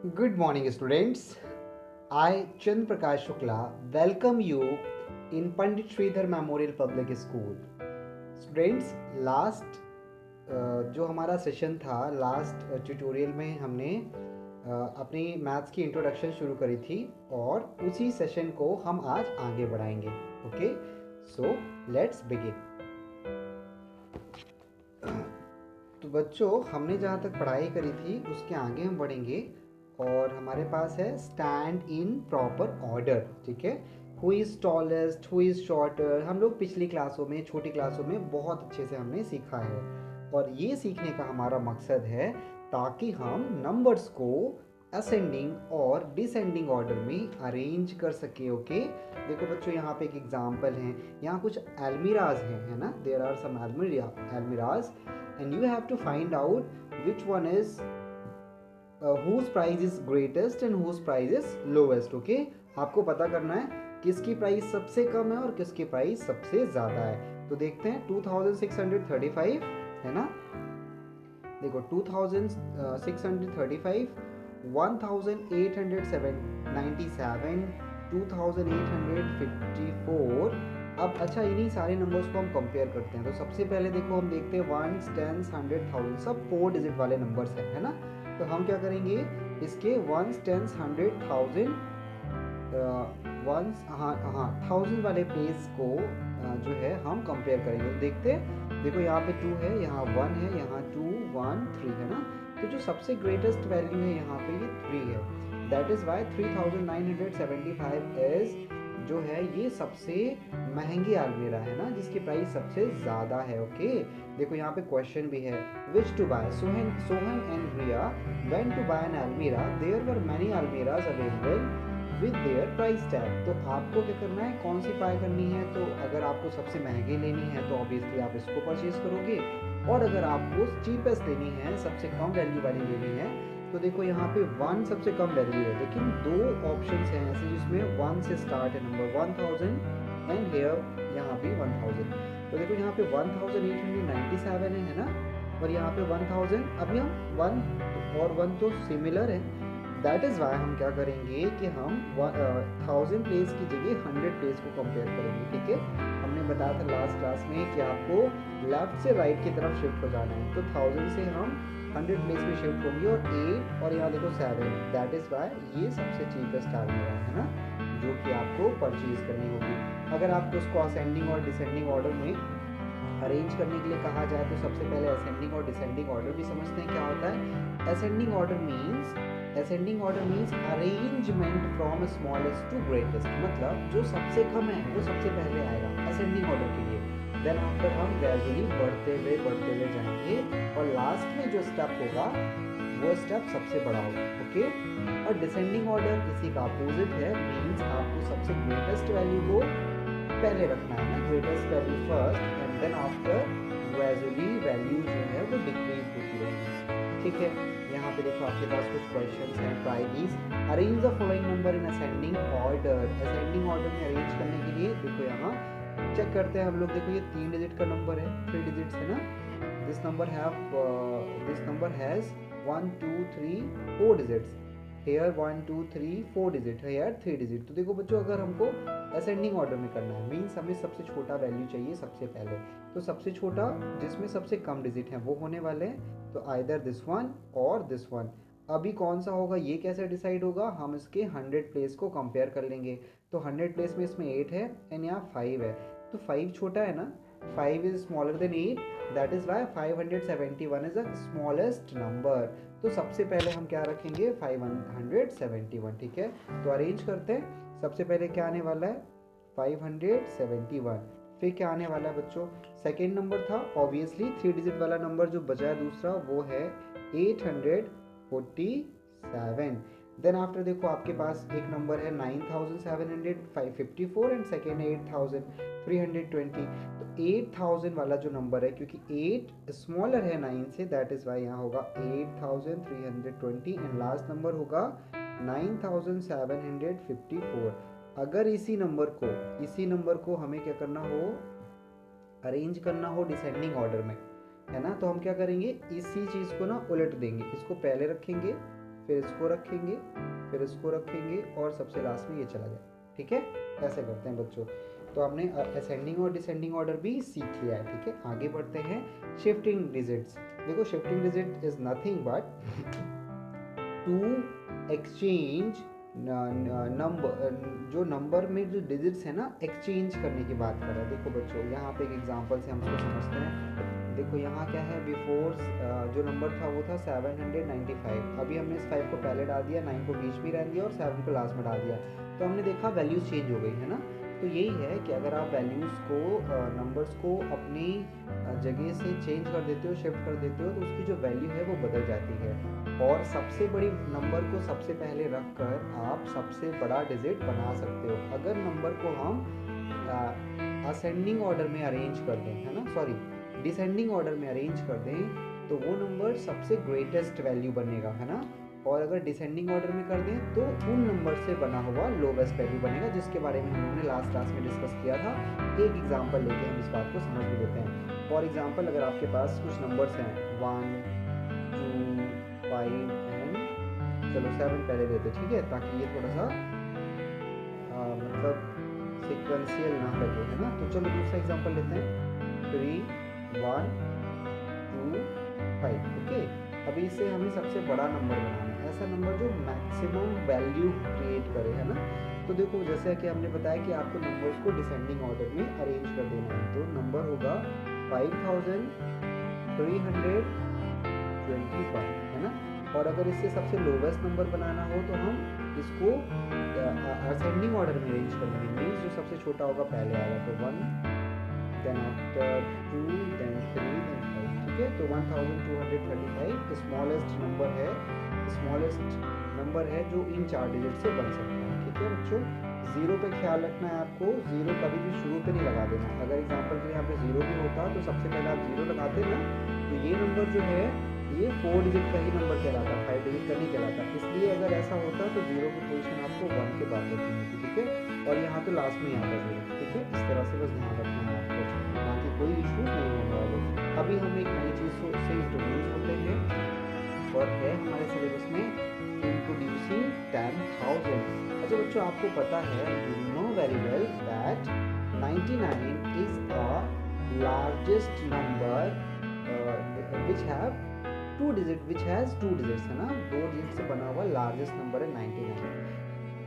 Good morning, students. I, Chand Prakash Shukla, welcome you in Pandit Sridhar Memorial Public School. Students, last जो हमारा session था, last tutorial में हमने अपनी maths की इंट्रोडक्शन शुरू करी थी और उसी सेशन को हम आज आगे बढ़ाएंगे. Okay, so let's begin. तो बच्चों, हमने जहाँ तक पढ़ाई करी थी उसके आगे हम बढ़ेंगे और हमारे पास है स्टैंड इन प्रॉपर ऑर्डर. ठीक है, who is tallest, who is shorter, हम लोग पिछली क्लासों में, छोटी क्लासों में बहुत अच्छे से हमने सीखा है और ये सीखने का हमारा मकसद है ताकि हम नंबर्स को असेंडिंग और डिसेंडिंग ऑर्डर में अरेंज कर सके. ओके, देखो बच्चों, यहाँ पे एक एग्जांपल है. यहाँ कुछ एल्मिराज हैं, है ना. There are some almirahs and you have to find out which one is whose price is greatest and whose price is lowest. Okay, आपको पता करना है किसकी प्राइस सबसे कम है और किसकी प्राइस सबसे ज़्यादा है. तो देखते हैं 2635 है ना. देखो 2635, 1897, 2854. अब अच्छा, इन्हीं सारे नंबर्स को हम कंपेयर करते हैं. तो सबसे पहले देखो हम देखते हैं 1s, 10s, 100, 1000 सब 4 डिजिट वाले नंबर्स हैं, है ना. तो हम क्या करेंगे, इसके 1s, 10s, 100, 1000 1000 वाले प्लेस को जो है हम कंपेयर करेंगे. तो देखते हैं, देखो यहाँ पे 2 है, यहाँ 1 है, यहाँ 2, 1, 3 है ना. तो जो सबसे ग्रेटेस्ट वैल्यू है यहाँ पे ये 3 है. दैट इज वाई 3975 इज जो है ये सबसे महंगी अलमीरा है ना, जिसकी प्राइस सबसे ज़्यादा है. ओके, देखो यहाँ पे क्वेश्चन भी है, which to buy. Sohan and Riya went to buy an almirah, there were many almirahs available with their price tag. तो आपको क्या करना है, कौन सी बाय करनी है. तो अगर आपको सबसे महंगी लेनी है तो ऑब्वियसली आप इसको परचेज करोगे, और अगर आपको चीपेस्ट लेनी है, सबसे कम वैल्यू वाली लेनी है, तो देखो यहाँ पे 1 सबसे कम वैल्यू है, लेकिन 2 ऑप्शंस हैं ऐसे जिसमें 1 से स्टार्ट है नंबर 1000 एंड हियर यहाँ पे 1000. तो देखो यहाँ पे 1897 है ना, और यहाँ पे 1000. अभी हम 1 और 1 तो सिमिलर है. दैट इज़ वाई हम क्या करेंगे कि हम 1000 प्लेस की जगह 100 प्लेस को कंपेयर करेंगे. ठीक है, हमने बताया था लास्ट क्लास में कि आपको लेफ्ट से राइट की तरफ शिफ्ट हो जाना है. तो 1000 से हम 100 प्लेस में शिफ्ट होंगे और 8 और यहाँ देखो 7. दैट इज़ वाई ये सबसे चीपेस्ट अलमीरा है ना, जो कि आपको परचेज करनी होगी. अगर आपको उसको असेंडिंग और डिसेंडिंग ऑर्डर में अरेंज करने के लिए कहा जाए तो सबसे पहले असेंडिंग और डिसेंडिंग ऑर्डर भी समझते हैं क्या होता है. Ascending order means arrangement from smallest to greatest. मतलब जो सबसे कम है वो सबसे पहले आएगा असेंडिंग ऑर्डर के लिए. देन आफ्टर हम ग्रेजुअली बढ़ते हुए जाएंगे और लास्ट में जो स्टेप होगा वो स्टेप सबसे बड़ा होगा. ओके, और डिसेंडिंग ऑर्डर इसी का अपोजिट है. मीन्स आपको सबसे ग्रेटेस्ट वैल्यू को पहले रखना है ना, greatest value first, and then after gradually value जो है वो डिक्रीज होती रहेगी. ठीक है, यहाँ पे देखो आपके पास कुछ क्वेश्चंस हैं. Try this, arrange the following number in ascending order. Ascending order में अरेंज करने के लिए देखो यहाँ चेक करते हैं हम लोग. देखो ये 3 डिजिट का नंबर है, 3 डिजिट्स है ना. This number has 1 2 3 4 digits. Here 1 2 3 4 digit, here 3 digit. तो देखो बच्चों, अगर हमको असेंडिंग ऑर्डर में करना है मीन्स हमें सबसे छोटा वैल्यू चाहिए सबसे पहले. तो सबसे छोटा जिसमें सबसे कम डिजिट है वो होने वाले हैं. तो आइदर दिस वन और दिस वन. अभी कौन सा होगा ये कैसे डिसाइड होगा, हम इसके 100 प्लेस को कंपेयर कर लेंगे. तो 100 प्लेस में इसमें 8 है एंड यहाँ 5 है. तो 5 छोटा है ना, 5 is smaller than 8. That is why 571 is the smallest number. तो सबसे पहले हम क्या रखेंगे, 571. ठीक है, तो अरेंज करते हैं. सबसे पहले क्या आने वाला है 571. फिर क्या आने वाला है बच्चों, सेकेंड नंबर था ऑब्वियसली 3 डिजिट वाला नंबर जो बचा है दूसरा, वो है 847. देन आफ्टर देखो आपके पास एक नंबर है 9754 एंड सेकेंड है 8320. तो 8000 वाला जो नंबर है, क्योंकि 8 स्मॉलर है 9 से, दैट इज वाई यहाँ होगा 8320 एंड लास्ट नंबर होगा 9754. अगर इसी नंबर को हमें क्या करना हो, अरेंज करना हो डिसेंडिंग ऑर्डर में, है ना, तो हम क्या करेंगे, इसी चीज़ को ना उलट देंगे. इसको पहले रखेंगे फिर इसको रखेंगे, फिर इसको रखेंगे और सबसे लास्ट में ये चला जाए। ठीक है, ऐसे करते हैं बच्चों। तो हमने असेंडिंग और डिसेंडिंग ऑर्डर भी सीख लिया है। ठीक है, आगे बढ़ते हैं शिफ्टिंग डिजिट्स। देखो shifting digit is nothing but to exchange number, जो नंबर में जो डिजिट्स है ना एक्सचेंज करने की बात कर रहा है। देखो बच्चों यहाँ पे एक एग्जांपल से हम इसको समझते हैं। देखो यहाँ क्या है, बिफोर जो नंबर था वो था 795। अभी हमने इस 5 को पहले डाल दिया, 9 को बीच में डाल दिया और 7 को लास्ट में डाल दिया, तो हमने देखा वैल्यूज चेंज हो गई है ना। तो यही है कि अगर आप वैल्यूज़ को नंबर्स को अपनी जगह से चेंज कर देते हो, शिफ्ट कर देते हो, तो उसकी जो वैल्यू है वो बदल जाती है। और सबसे बड़ी नंबर को सबसे पहले रख कर आप सबसे बड़ा डिजिट बना सकते हो। अगर नंबर को हम असेंडिंग ऑर्डर में अरेंज कर दें, है ना, सॉरी डिसेंडिंग ऑर्डर में अरेंज कर दें, तो वो नंबर सबसे ग्रेटेस्ट वैल्यू बनेगा, है ना। और अगर डिसेंडिंग ऑर्डर में कर दें तो उन नंबर से बना हुआ लोवेस्ट वैल्यू बनेगा, जिसके बारे में हमने लास्ट क्लास में डिस्कस किया था। एक एग्जांपल लेके हम इस बात को समझ भी लेते हैं। फॉर एग्जांपल अगर आपके पास कुछ नंबर्स हैं 1, 2, 5 एंड चलो 7 पहले लेते, ठीक है, ताकि ये थोड़ा सा मतलब सीक्वेंशियल ना लगे, है ना। तो चलो दूसरा एग्जांपल लेते हैं 3, 1, 2, 5। ओके, अभी इससे हमें सबसे बड़ा नंबर बनाना है, ऐसा नंबर जो मैक्सिमम वैल्यू क्रिएट करे, है ना। तो देखो जैसे कि हमने बताया कि आपको नंबर्स को डिसेंडिंग ऑर्डर में अरेंज कर देना है। तो नंबर होगा 5321, है ना। और अगर इससे सबसे लोवेस्ट नंबर बनाना हो तो हम इसको असेंडिंग ऑर्डर में अरेंज करेंगे। मीन्स जो सबसे छोटा होगा पहले आएगा, तो 1, देन आफ्टर 2, देन 3, देन 5। ठीक है, तो 1235 स्मॉलेस्ट नंबर है, स्मॉलेस्ट नंबर है जो इन 4 डिजिट से बन सकता है। ठीक है बच्चों, जीरो पे ख्याल रखना है आपको, जीरो कभी भी शुरू पे नहीं लगा देना। अगर एग्जांपल के लिए यहाँ पे जीरो भी होता तो सबसे पहले आप जीरो लगाते ना, तो ये नंबर जो है ये 4 डिजिट का ही नंबर कहलाता, 5 डिजिट का नहीं कहलाता। इसलिए अगर ऐसा होता तो जीरो की पोजीशन आपको 1 के बाद रखनी होती, ठीक है। और यहाँ तो लास्ट में आता जीरो, ठीक है। इस तरह से बस ध्यान रखना है आपको, बाकी कोई इशू नहीं होने वाले। अभी हम एक नई चीज़ से इंट्रोड्यूस होते हैं और है हमारे सिलेबस में इंट्रोड्यूसिंग 10,000। अच्छा बच्चों, आपको पता है, you know very well that 99 is a largest number which have 2 digit, which has 2 digits, है ना। 2 डिजिट से बना हुआ लार्जेस्ट नंबर है 99,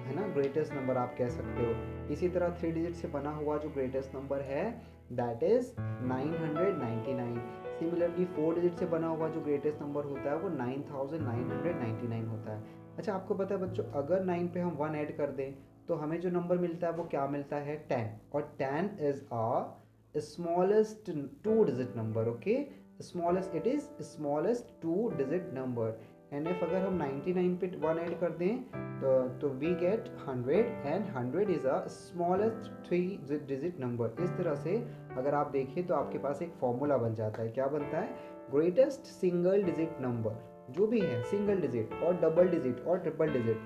है ना, ग्रेटेस्ट नंबर आप कह सकते हो। इसी तरह 3 डिजिट से बना हुआ जो ग्रेटेस्ट नंबर है दैट इज 999। सिमिलरली 4 डिजिट से बना हुआ जो ग्रेटेस्ट नंबर होता है वो 9999 होता है। अच्छा, आपको पता है बच्चों, अगर 9 पे हम 1 ऐड कर दें तो हमें जो नंबर मिलता है वो क्या मिलता है, 10। और 10 is a smallest 2 digit number. Okay, smallest, it is smallest 2 digit number. And if अगर हम 99 पे 1 ऐड कर दें तो we get 100 and 100 is a smallest 3 digit number. इस तरह से अगर आप देखें तो आपके पास एक फॉर्मूला बन जाता है। क्या बनता है, ग्रेटेस्ट सिंगल डिजिट नंबर जो भी है, सिंगल डिजिट और डबल डिजिट और ट्रिपल डिजिट,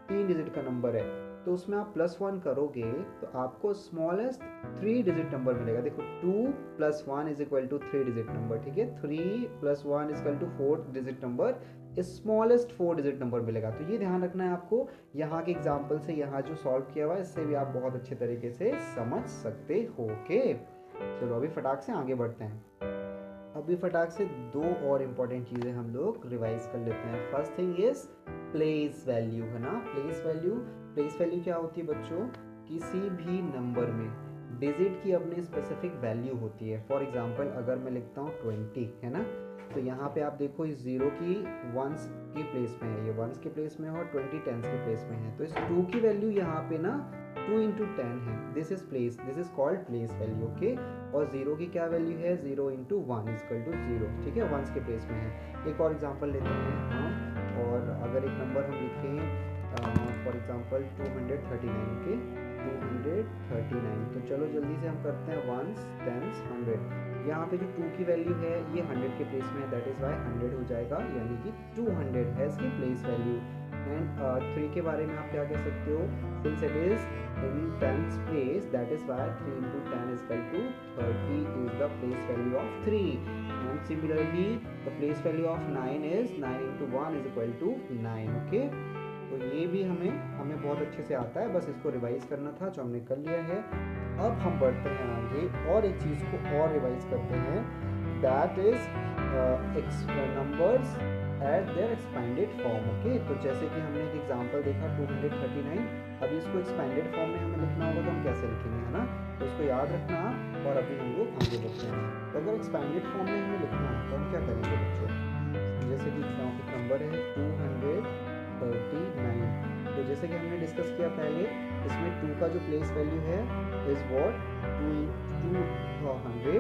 3 डिजिट का नंबर है, तो उसमें आप +1 करोगे तो आपको स्मॉलेस्ट 3 डिजिट नंबर मिलेगा। देखो 2 + 1 is equal to 3 digit number, ठीक है। 3 + 1 is equal to 4 digit number, smallest 4 digit number मिलेगा। तो ये ध्यान रखना है आपको। यहाँ के एग्जाम्पल से, यहाँ जो सॉल्व किया हुआ है इससे भी आप बहुत अच्छे तरीके से समझ सकते हो। ओके, चलो अभी फटाक से आगे बढ़ते हैं। अभी फटाक से 2 और इम्पॉर्टेंट चीज़ें हम लोग रिवाइज कर लेते हैं। First thing is place value, है ना। प्लेस वैल्यू, प्लेस वैल्यू क्या होती है बच्चों, किसी भी नंबर में डिजिट की अपनी स्पेसिफिक वैल्यू होती है। फॉर एग्जांपल अगर मैं लिखता हूँ 20, है ना, तो यहाँ पे आप देखो इस 0 की 1s की प्लेस में है, ये 1s के प्लेस में है और 20 10s के प्लेस में है। तो इस 2 की वैल्यू यहाँ पे ना 2 × 10 है। This is place, this is called place value. Okay, और 0 की क्या वैल्यू है, 0 × 1 इज इक्वल टू 0, ठीक है, 1s के प्लेस में है। एक और एग्जांपल लेते हैं हम, और अगर एक नंबर हम लिखें फॉर एग्जांपल 239 के 239, तो चलो जल्दी से हम करते हैं 1s 10s 100। यहाँ पे जो 2 की वैल्यू है ये 100 के प्लेस में है, दैट इज वाई 100 हो जाएगा, यानी कि 200 है इसकी प्लेस वैल्यू। एंड 3 के बारे में आप क्या कह सकते हो, since it is in tens place, that is why 3 into 10 is equal to 30 is the place value of 3. And similarly the place value of 9 is 9 into 1 is equal to 9. Okay, तो ये भी हमें बहुत अच्छे से आता है, बस इसको रिवाइज करना था जो हमने कर लिया है। अब हम बढ़ते हैं आगे और एक चीज़ को और रिवाइज करते हैं, that is numbers eight there expanded form. Okay, तो जैसे कि हमने एक एग्जांपल देखा 239, अभी इसको एक्सपेंडेड फॉर्म में हमें लिखना होगा तो हम कैसे लिखेंगे, है ना, तो इसको याद रखना। और अभी हम लोग आगे बढ़ते हैं। तो अगर एक्सपेंडेड फॉर्म में हमें लिखना है तो हम क्या करेंगे बच्चों, जैसे कि एक नंबर है 239, तो जैसे कि हमने डिस्कस किया पहले, इसमें 2 का जो प्लेस वैल्यू है इज व्हाट 200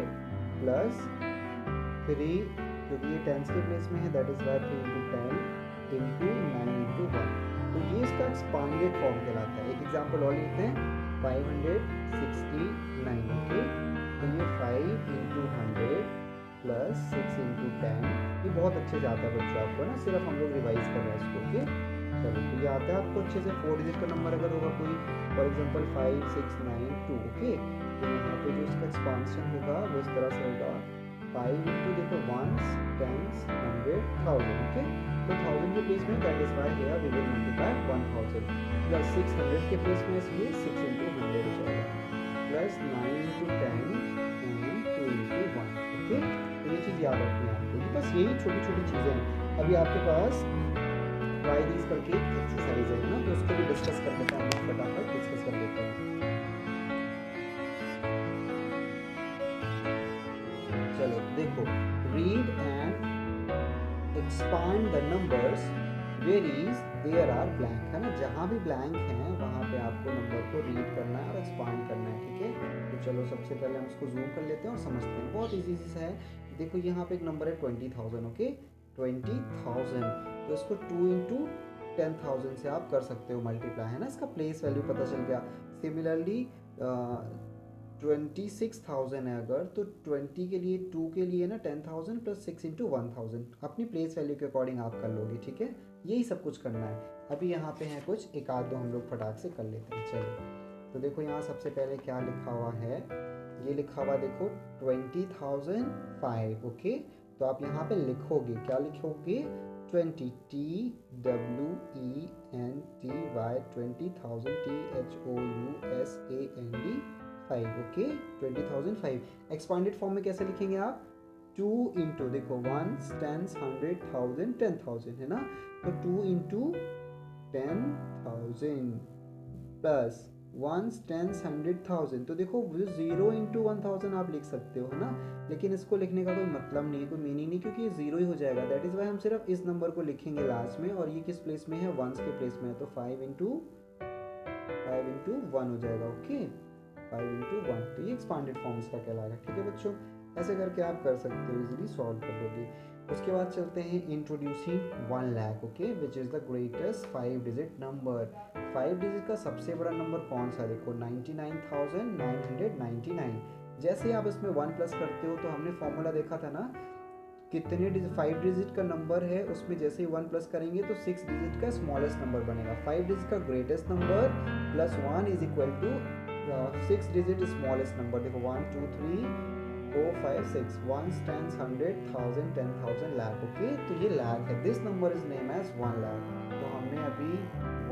प्लस 3, क्योंकि ये टेंस के प्लेस में है, that is Y 3 into 10 into 9 into 1। तो ये इसका एक्सपांडेड फॉर्म कहलाता है। एक एग्जांपल और लेते हैं 569। ओके, तो ये 5 into 100 प्लस 6 into 10, ये बहुत अच्छे से आता है बच्चों आपको ना, सिर्फ हम लोग रिवाइज कर रहे हैं इसको। ओके, चलो, तो ये आता है आपको अच्छे से। 4 डिजिट का नंबर अगर होगा कोई, फॉर एग्जांपल 5692। ओके, तो यहाँ पे जो इसका एक्सपांशन होगा वो इस तरह से होगा 5 into देखो 1s 10s 100 1000। ओके, तो 1000 के प्लेस में that is why here we will multiply 1000 plus 600 के प्लेस में, इसलिए 6 into 100 हो जाएगा, plus 9 into 10 and 2 into 1। Okay, तो ये चीज़ याद रखनी है आपको। बस यही छोटी छोटी चीज़ें हैं। अभी आपके पास ट्राई दीज करके एक एक्सरसाइज है ना, तो उसको भी डिस्कस कर लेते हैं, फटाफट डिस्कस कर लेते हैं। चलो देखो, read and expand the numbers where is there are blank, है ना, जहाँ भी ब्लैंक हैं वहाँ पे आपको नंबर को रीड करना है और एक्सपांड करना है। ठीक है, तो चलो सबसे पहले हम उसको जूम कर लेते हैं और समझते हैं। बहुत इजी सा है। देखो यहाँ पे एक नंबर है 20,000। ओके, 20,000, तो इसको 2 into 10,000 से आप कर सकते हो मल्टीप्लाई, है ना, इसका प्लेस वैल्यू पता चल गया। सिमिलरली 26,000 है अगर, तो 20 के लिए 2 के लिए ना 10,000 प्लस 6 into 1,000 अपनी प्लेस वैल्यू के अकॉर्डिंग आप कर लोगे। ठीक है, यही सब कुछ करना है। अभी यहाँ पे हैं कुछ, एक आध दो हम लोग फटाक से कर लेते हैं। चलो, तो देखो यहाँ सबसे पहले क्या लिखा हुआ है, ये लिखा हुआ देखो 20,005। ओके, तो आप यहाँ पे लिखोगे, क्या लिखोगे, 20 TWENTY 20,000 THOUSAND 5। Okay, 20,005। Expanded form में कैसे लिखेंगे आप, 2 into देखो 1s 10s 100 1000 10,000, है ना, तो 2 into 10,000 प्लस 1s 10s 100,000, तो देखो 0 into 1000 आप लिख सकते हो, है ना, लेकिन इसको लिखने का कोई मतलब नहीं है, कोई मीनिंग नहीं, क्योंकि ये 0 ही हो जाएगा। दैट इज वाई हम सिर्फ इस नंबर को लिखेंगे लास्ट में, और ये किस प्लेस में है, 1s के प्लेस में है, तो 5 into 1 हो जाएगा। ओके, 5 into 1, तो ये एक्सपांडेड फॉर्म इसका कहलाएगा। ठीक है बच्चों, ऐसे करके आप कर सकते हो, इजीली सॉल्व कर लोगे। उसके बाद चलते हैं introducing 1 lakh. Okay, which is the greatest 5 digit number. 5 digit का सबसे बड़ा नंबर कौन सा, देखो 99,999। जैसे आप इसमें 1 प्लस करते हो, तो हमने फॉर्मूला देखा था ना, कितने 5 डिजिट का नंबर है उसमें जैसे ही 1 प्लस करेंगे तो 6 डिजिट का स्मॉलेस्ट नंबर बनेगा। 5 डिजिट का greatest number plus 1 is equal to 6 digit smallest number. देखो 1 2 3 4 5 6 1s 10s 100 1000 10,000 लाख। ओके, तो ये लाख है, this number is name as 1 lakh. तो हमने अभी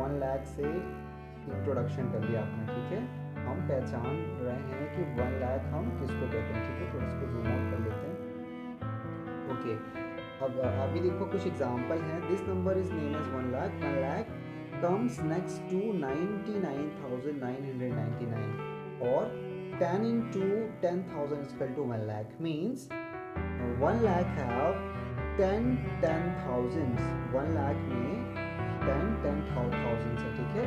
1 लाख से इंट्रोडक्शन कर लिया अपना। ठीक है, हम पहचान रहे हैं कि 1 लाख हम किसको कहते हैं। ठीक है, तो इसको जूम आउट कर लेते हैं। ओके, अब अभी देखो कुछ एग्जांपल हैं। This number is name as 1 lakh. 1 lakh comes next to 99,999, or 10 into 10,000 is equal to 1 lakh, means 1 lakh have 10 10,000s। 1 lakh में 10 10,000 है। ठीक है,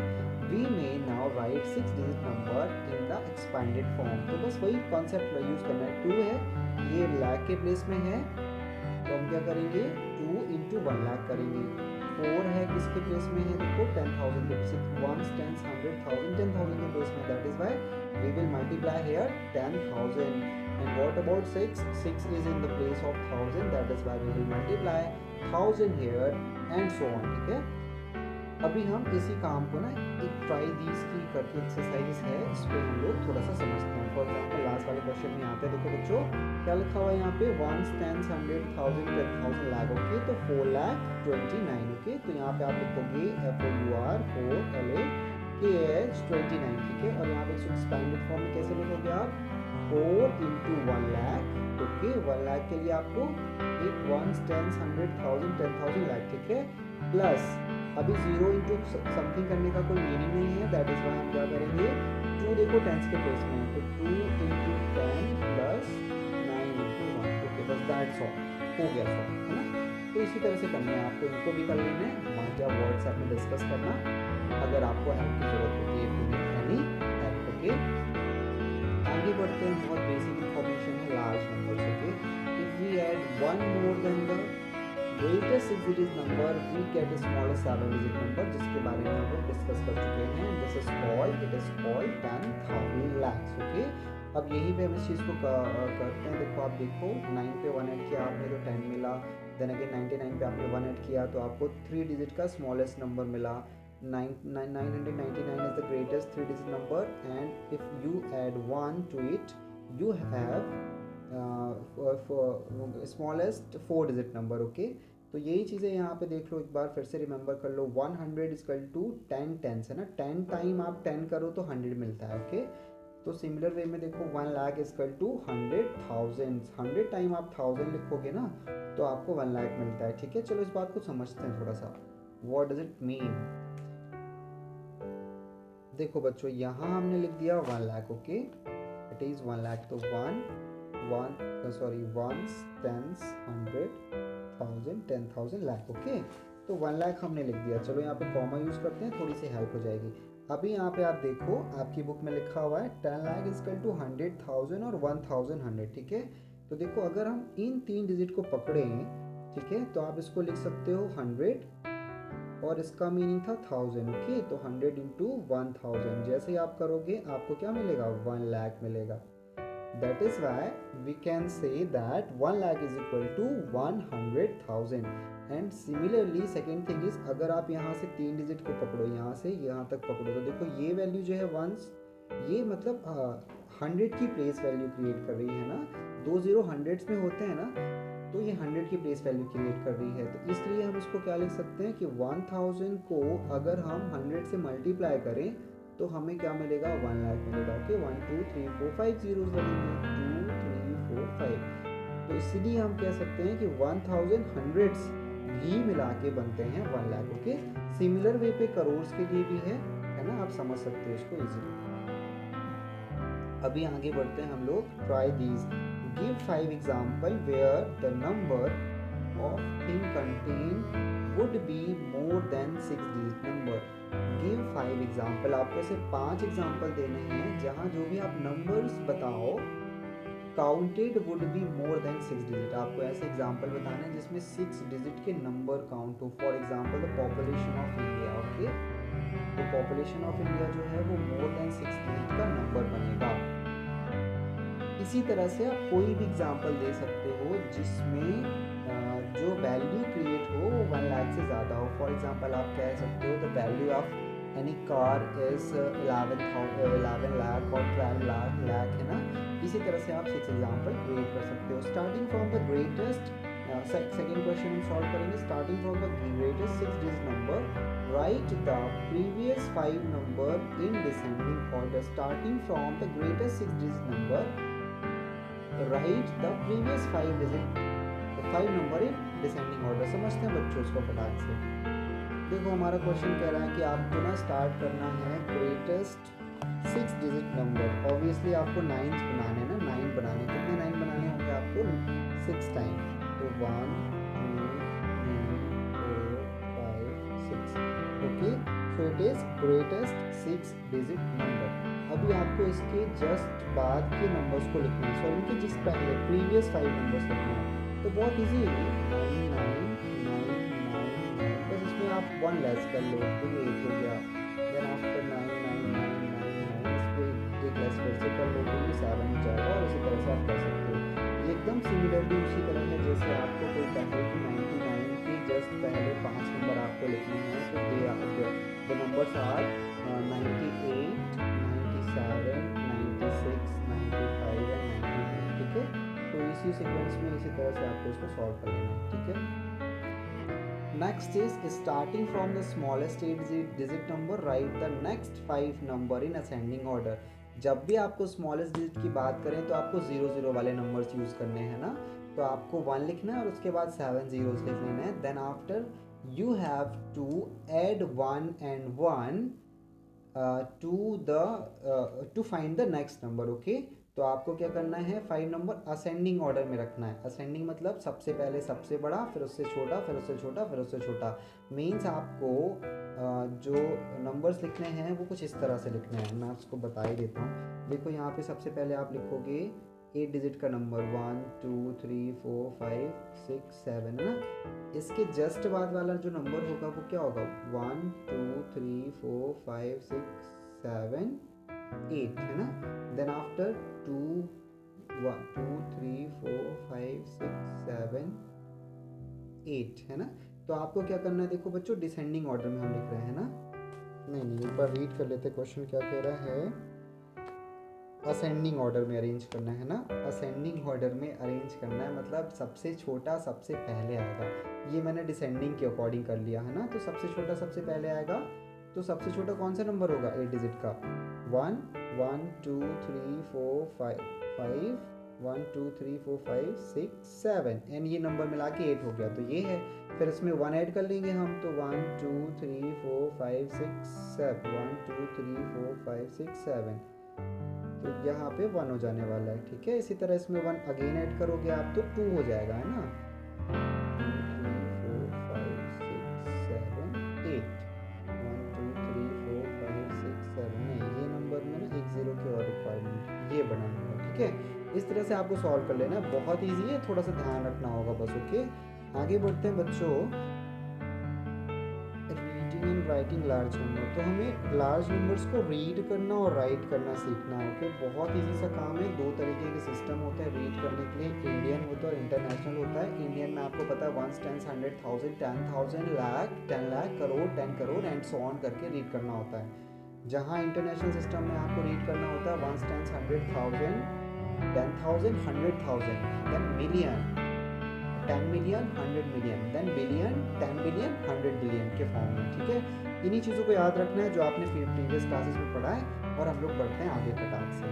we may now write 6 digit number in the expanded form। तो बस वही कॉन्सेप्ट यूज करना है। 2 है, ये लाख के प्लेस में है, तो हम क्या करेंगे, 2 into 1 लाख करेंगे। 4 है, किसके प्लेस में है, देखो 10,000 के, 1s 10s 100 1000 10,000 के प्लेस में, that is why we will multiply here 10,000। and what about 6 is in the place of 1000, that is why we will multiply 1000 here and so on। ठीक है, अभी हम इसी काम को ना एक ट्राई दीज की करके एक्सरसाइज है, इस पर हम लोग थोड़ा सा समझते हैं। फॉर एग्जाम्पल लास्ट वाले क्वेश्चन में आते हैं, देखो बच्चों क्या लिखा हुआ है यहाँ पे, 1 10 100 1000 10,000 लाख, ओके। तो 4,29,000, ओके। तो यहाँ पे आप लिखोगे FOUR 4LAKH 29, ठीक है। और यहाँ पे इसको एक्सपेंडेड फॉर्म में कैसे लिखोगे आप, 4 into 1 लाख, ओके। 1 लाख के लिए आपको एक 1 10 100 1000 10,000 लाख, ठीक है। प्लस अभी 0 इंटू समथिंग करने का कोई मीनिंग नहीं है, दैट इज वाई हम क्या करेंगे, 2 देखो टेंस के प्लेस में, तो 2 इंटू 10 प्लस 9 इंटू 1, ओके। बस दैट्स ऑल, हो गया सॉल्व, है ना। तो इसी तरह से करना है आपको, इनको भी कर लेना है, वहाँ क्या व्हाट्सएप में डिस्कस करना अगर आपको हेल्प की जरूरत होती है, you need any help, okay. आगे बढ़ते हैं, बहुत बेसिक इंफॉर्मेशन है, large numbers, okay. If we add 1 more than the greatest 6 digit number we get a smallest 7 digit number, जिसके बारे में हम लोग डिस्कस कर चुके हैं। This is called, it is called 10,000 lakhs, okay। अब यहीं पे हम इस चीज़ को करते हैं। देखो आप देखो 9 पे 1 ऐड किया आपने तो 10 मिला, देन अगेन 99 पे आपने 1 ऐड किया तो आपको 3 डिजिट का स्मॉलेस्ट नंबर मिला। 999 is the greatest 3 digit number, and if you add 1 to it you have smallest 4 digit number, okay. तो यही चीज़ें यहाँ पे देख लो, एक बार फिर से रिमेंबर कर लो, 100 इक्वल टू 10 टेंस है ना, 10 टाइम आप 10 करो तो 100 मिलता है, ओके। तो सिमिलर वे में देखो 1 लाख इक्वल टू 100,000, 100 टाइम आप 1000 लिखोगे ना तो आपको 1 लाख मिलता है, ठीक है। चलो इस बात को समझते हैं थोड़ा सा, व्हाट डज इट मीन। देखो बच्चों यहाँ हमने लिख दिया 1 lakh, okay, it is 1 lakh, तो 1 10 100 1000 10,000 लाख, ओके। तो 1 लाख हमने लिख दिया। चलो यहाँ पे कॉमा यूज़ करते हैं, थोड़ी सी हेल्प हो जाएगी। अभी यहाँ पे आप देखो आपकी बुक में लिखा हुआ है 10 लाख इक्वल टू 100,000 और 1100, ठीक है। तो देखो अगर हम इन 3 डिजिट को पकड़ें, ठीक है, तो आप इसको लिख सकते हो 100 और इसका मीनिंग था 1000, ओके। तो 100 इंटू 1000 जैसे ही आप करोगे आपको क्या मिलेगा, 1 लाख मिलेगा। That is why we can say that 1 lakh is equal to 100,000. And similarly second thing is, अगर आप यहाँ से 3 डिजिट को पकड़ो, यहाँ से यहाँ तक पकड़ो, तो देखो ये वैल्यू जो है वंस, ये मतलब 100 की प्लेस वैल्यू क्रिएट कर रही है ना, 2 0 हंड्रेड्स में होते हैं ना, तो ये 100 की प्लेस वैल्यू क्रिएट कर रही है। तो इसलिए हम इसको क्या लिख सकते हैं कि 1000 को अगर हम 100 से मल्टीप्लाई करें तो हमें क्या मिलेगा, 1 लाख मिलेगा, ओके। 1 2 3 4 5 जीरोस लगेंगे, 2 3 4 5। तो इसीलिए हम कह सकते हैं कि 1000 हंड्रेड्स भी मिला के बनते हैं 1 लाख, ओके। सिमिलर वे पे करोड़ के लिए भी है ना, आप समझ सकते हो इसको इजीली। अभी आगे बढ़ते हैं हम लोग, try these, give 5 example where the number of thing contain would be more than 6 digit number. Give 5 example, आपको ऐसे 5 एग्जाम्पल देने हैं जहाँ जो भी आप नंबर्स बताओ counted would be more than 6 digit. आपको ऐसे एग्जाम्पल बताने हैं जिसमें 6 डिजिट के नंबर काउंट हो। For example the population of India, okay. तो पॉपुलेशन ऑफ इंडिया जो है वो मोर देन 6 डिजिट का नंबर बनेगा। इसी तरह से आप कोई भी एग्जाम्पल दे सकते हो जिसमें जो वैल्यू क्रिएट हो वो 1 लाख से ज़्यादा हो। फॉर एग्जांपल आप कह सकते हो the value of any car is 11 lakh और 12 लाख है ना। इसी तरह से आप 6 एग्जांपल क्रिएट कर सकते हो। Starting from the greatest, second question हम सॉल्व करेंगे। Starting from the greatest 6 digit number, right the previous 5 number in descending order. Starting from the greatest 6 digit number, right the previous 5 number in descending order. समझते हैं बच्चों इसको फटाक से। देखो हमारा क्वेश्चन कह रहा है कि आपको ना स्टार्ट करना है ग्रेटेस्ट 6 डिजिट नंबर। ऑब्वियसली आपको 9 बनाने हैं ना, 9 बनाने, कितने 9 बनाने होंगे आपको, 6 टाइम। तो 1 2 3 4 5 6, okay. So it is greatest 6 digit number. अभी आपको इसके जस्ट बाद के नंबर्स को लिखना है, सॉरी इनके जिस पहले प्रीवियस 5 नंबर्स लिखना है। तो बहुत ईजी है, 9 9 9 9 9, बस इसमें आप 1 लेस कर लो तो ये 1 हो गया। देन आफ्टर 9 9 9 9 9 इस पर 1 लेस फिर से कर लो तो ये 7 हो जाएगा। और इसी तरह से आप कर सकते हो। ये एकदम सिमिलरली उसी तरह है जैसे आपको कोई कहे कि 99 के जस्ट पहले 5 नंबर आपको लिखने हैं, तो नंबर्स आर 98, 97, 96, 95 एंड 99, ठीक है। तो इसी सीक्वेंस में इसी तरह से आपको इसको सॉल्व कर लेना है, ठीक है। Next is starting from the smallest 8 digit number right the next 5 number in ascending order. जब भी आपको स्मॉलेस्ट डिजिट की बात करें तो आपको 0 0 वाले नंबर्स यूज़ करने हैं ना, तो आपको 1 लिखना है और उसके बाद 7 zeros लिख लेना है। Then after you have to add 1 and 1 to find the next number, okay. तो आपको क्या करना है, 5 नंबर असेंडिंग ऑर्डर में रखना है। असेंडिंग मतलब सबसे पहले सबसे बड़ा, फिर उससे छोटा, फिर उससे छोटा, फिर उससे छोटा। मीन्स आपको जो नंबर्स लिखने हैं वो कुछ इस तरह से लिखने हैं, मैं आपको बता ही देता हूँ। देखो यहाँ पे सबसे पहले आप लिखोगे 8 डिजिट का नंबर 1 2 3 4 5 6 7 है ना। इसके जस्ट बाद वाला जो नंबर होगा वो क्या होगा, 1 2 3 4 5 6 7 8 है ना। देन आफ्टर 2 1 2 3 4 5 6 7 8 है ना। तो आपको क्या करना है, देखो बच्चों डिसेंडिंग ऑर्डर में हम लिख रहे हैं ना। नहीं एक बार रीड कर लेते, क्वेश्चन क्या कह रहा है। असेंडिंग ऑर्डर में अरेंज करना है ना। असेंडिंग ऑर्डर में अरेंज करना है मतलब सबसे छोटा सबसे पहले आएगा। ये मैंने डिसेंडिंग के अकॉर्डिंग कर लिया है ना। तो सबसे छोटा सबसे पहले आएगा, तो सबसे छोटा कौन सा नंबर होगा 8 डिजिट का, 1 1 2 3 4 5 5 1 2 3 4 5 6 7 एंड ये नंबर मिला के 8 हो गया, तो ये है। फिर इसमें 1 ऐड कर लेंगे हम, तो 1 2 3 4 5 6 7 1 2 3 4 5 6 7, तो यहाँ पे 1 हो जाने वाला है, ठीक है। इसी तरह इसमें 1 अगेन ऐड करोगे आप तो 2 हो जाएगा, है ना। 2 3 4 5 6 7 8 1 2 3 4 5 6 7, नहीं ये नंबर में ना एक 0 की और रिक्वायरमेंट, ये बना होगा, ठीक है। इस तरह से आपको सॉल्व कर लेना है, बहुत ईजी है, थोड़ा सा ध्यान रखना होगा बस, ओके। आगे बढ़ते हैं बच्चों, reading and writing large number. तो हमें लार्ज नंबर्स को रीड करना और राइट करना सीखना है, ओके। बहुत ईजी सा काम है। 2 तरीके के सिस्टम होते हैं रीड करने के लिए, इंडियन होता है और इंटरनेशनल होता है। इंडियन में आपको पता है 1 10 100 1000 10,000 lakh 10 lakh crore 10 crore and so on करके रीड करना होता है। जहाँ इंटरनेशनल सिस्टम में आपको रीड करना होता है 1 10 100,000 10,000 100,000 then million 10 million 100 million then billion 10 billion 100 billion के फॉर्म में, ठीक है। इन्हीं चीज़ों को याद रखना है जो आपने प्रीवियस क्लासेस में पढ़ा है, और हम लोग बढ़ते हैं आगे फटाक से।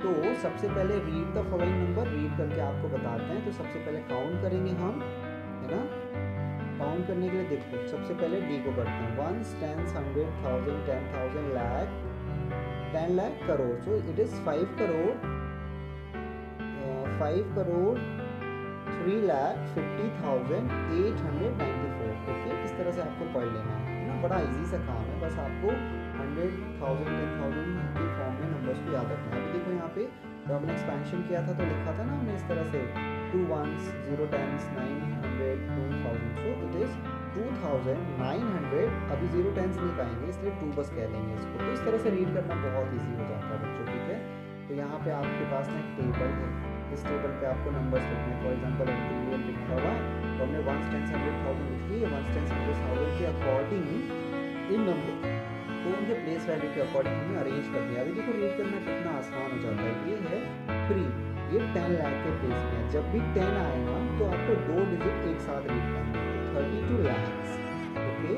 तो सबसे पहले read the following number, read करके आपको बताते हैं। तो सबसे पहले काउंट करेंगे हम, है ना। काउंट करने के लिए देखो सबसे पहले डी को करते हैं, 1 10 100 1000 10,000 lakh 10 lakh crore, so it is 5 crore 3,50,894, okay. इस तरह से आपको पढ़ लेना है ना, बड़ा इजी सा काम है। बस आपको 100,000 10,000 के फॉर्म में नंबर्स को याद रखना है। अभी देखो यहाँ पे जब हमने एक्सपेंशन किया था तो लिखा था ना हमने इस तरह से 2 1s 0 10s 900 2000, so it is 2900। अभी 0 10s नहीं पाएंगे इसलिए 2 बस कह लेंगे इसको। तो इस तरह से रीड करना बहुत ईजी हो जाता है बच्चों, ठीक है। तो यहाँ पे आपके पास ना एक टेबल है, इस टेबल पे आपको नंबर्स लिखने हैं। फॉर एग्जांपल एंटीरियर लिखा हुआ है, तो हमने 1 10 100,000 लिख लिए। 1 10 100,000 के अकॉर्डिंग इन नंबर को उनके प्लेस वैल्यू के अकॉर्डिंग हमने अरेंज कर दिया। अभी देखो रीड करना कितना आसान हो जाता है। ये है 3, ये 10 लाख के प्लेस में है। जब भी 10 आएगा तो आपको 2 डिजिट एक साथ रीड करना है, 32 lakhs, ओके।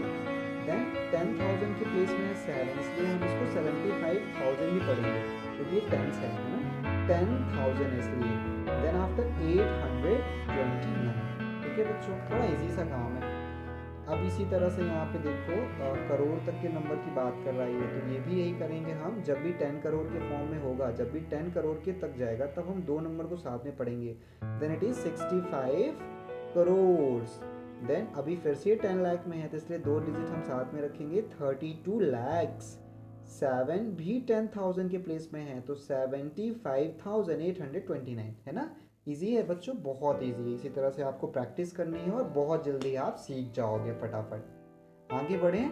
देन 10,000 के प्लेस में है 7, इसलिए हम इसको 75,000 भी पढ़ेंगे क्योंकि ये 10 है ना, 10,000 इसलिए। देन आफ्टर 829, ठीक है बच्चों, थोड़ा इजी सा काम है। अब इसी तरह से यहाँ पे देखो करोड़ तक के नंबर की बात कर रहा है, तो ये भी यही करेंगे हम। जब भी 10 करोड़ के फॉर्म में होगा, जब भी 10 करोड़ के तक जाएगा तब हम 2 नंबर को साथ में पढ़ेंगे। Then it is 65 crore. Then अभी फिर से 10 लाख में है तो इसलिए 2 डिजिट हम साथ में रखेंगे, 32 lakhs। 7 भी 10,000 के प्लेस में है तो 75,829, है ना। इजी है बच्चों, बहुत इजी है। इसी तरह से आपको प्रैक्टिस करनी है और बहुत जल्दी आप सीख जाओगे फटाफट। आगे बढ़ें।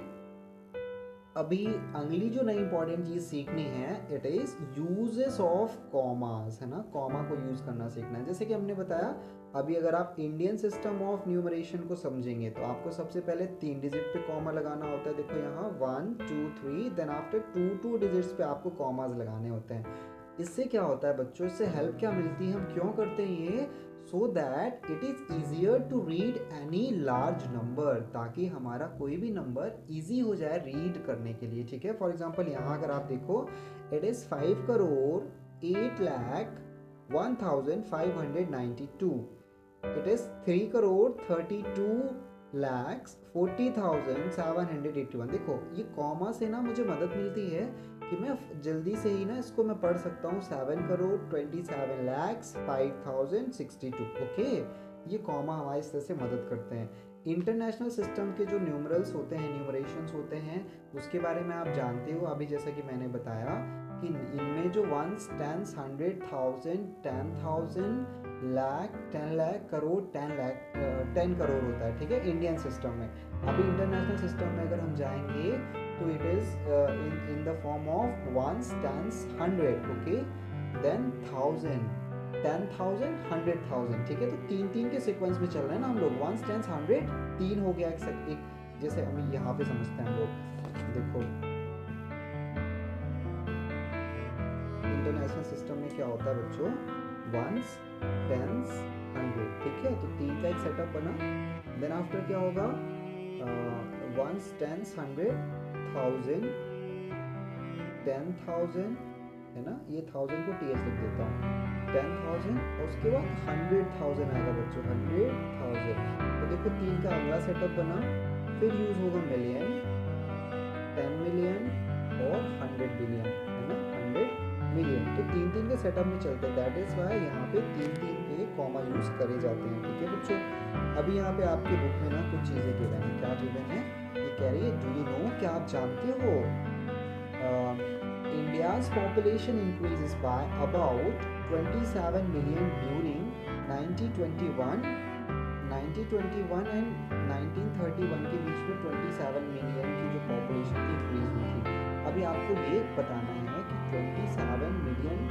अभी अगली जो नई इंपॉर्टेंट चीज़ सीखनी है, it is uses of commas, है ना, कॉमा को यूज़ करना सीखना है। जैसे कि हमने बताया, अभी अगर आप इंडियन सिस्टम ऑफ न्यूमरेशन को समझेंगे तो आपको सबसे पहले 3 डिजिट पे कॉमा लगाना होता है। देखो यहाँ 1 2 3, देन आफ्टर 2 डिजिट्स पे आपको कॉमास लगाने होते हैं। इससे क्या होता है बच्चों, इससे हेल्प क्या मिलती है, हम क्यों करते हैं ये, so that it is easier to read any large number, ताकि हमारा कोई भी नंबर ईजी हो जाए रीड करने के लिए। ठीक है, फॉर एग्जाम्पल यहाँ अगर आप देखो, it is 5 crore 8 lakh 1592, it is 3 crore 32 lakhs 40,781। देखो ये कॉमा से ना मुझे मदद मिलती है कि मैं जल्दी से ही ना इसको मैं पढ़ सकता हूँ, 7 करोड़ 27 लैक्स 5062। ओके, ये कॉमा हमारी इस तरह से मदद करते हैं। इंटरनेशनल सिस्टम के जो न्यूमरल्स होते हैं, न्यूमरेशंस होते हैं, उसके बारे में आप जानते हो। अभी जैसा कि मैंने बताया कि इनमें जो वंस, टेंस, 100, 1000, 10,000, लाख, 10 लाख, करोड़, 10 करोड़ होता है। ठीक है, इंडियन सिस्टम में। अभी इंटरनेशनल सिस्टम में अगर हम जाएंगे तो it is in the form of ones, tens, 100, okay, then 1000, 10,000, 100,000। ठीक है, तो 3 के सीक्वेंस में चल रहे हैं ना हम लोग, वंस, टेंस, 100, 3 हो गया एक। जैसे हम यहाँ पे समझते हैं हम लोग, देखो इंटरनेशनल सिस्टम में क्या होता है बच्चों, वंस, टेंस, 100। ठीक है, तो 3 का एक सेटअप बना। देन आफ्टर क्या होगा, वंस, टेंस, 100, 1000, 10,000, है ना, ये 1000 को टीएस लिख देता हूँ, 10,000, और उसके बाद 100,000 आएगा बच्चों, 100,000। तो देखो 3 का अगला सेटअप बना, फिर यूज होगा मिलियन, 10 मिलियन और 100 बिलियन, है ना, 100 मिलियन। तो 3 के सेटअप में चलते हैं, दैट इज वाई यहाँ पे 3 पे कॉमा यूज करे जाते हैं। ठीक है बच्चों, अभी यहाँ पे आपके बुक में ना कुछ चीज़ें गिवन है। क्या गिवन है, ये कह रही है, डू यू नो, क्या आप जानते हो, India's population increases by about 27 million during 1921 and 1931 के बीच में 27 मिलियन की जो पॉपुलेशन की इंक्रीज हुई थी। अभी आपको ये बताना है कि 27 मिलियन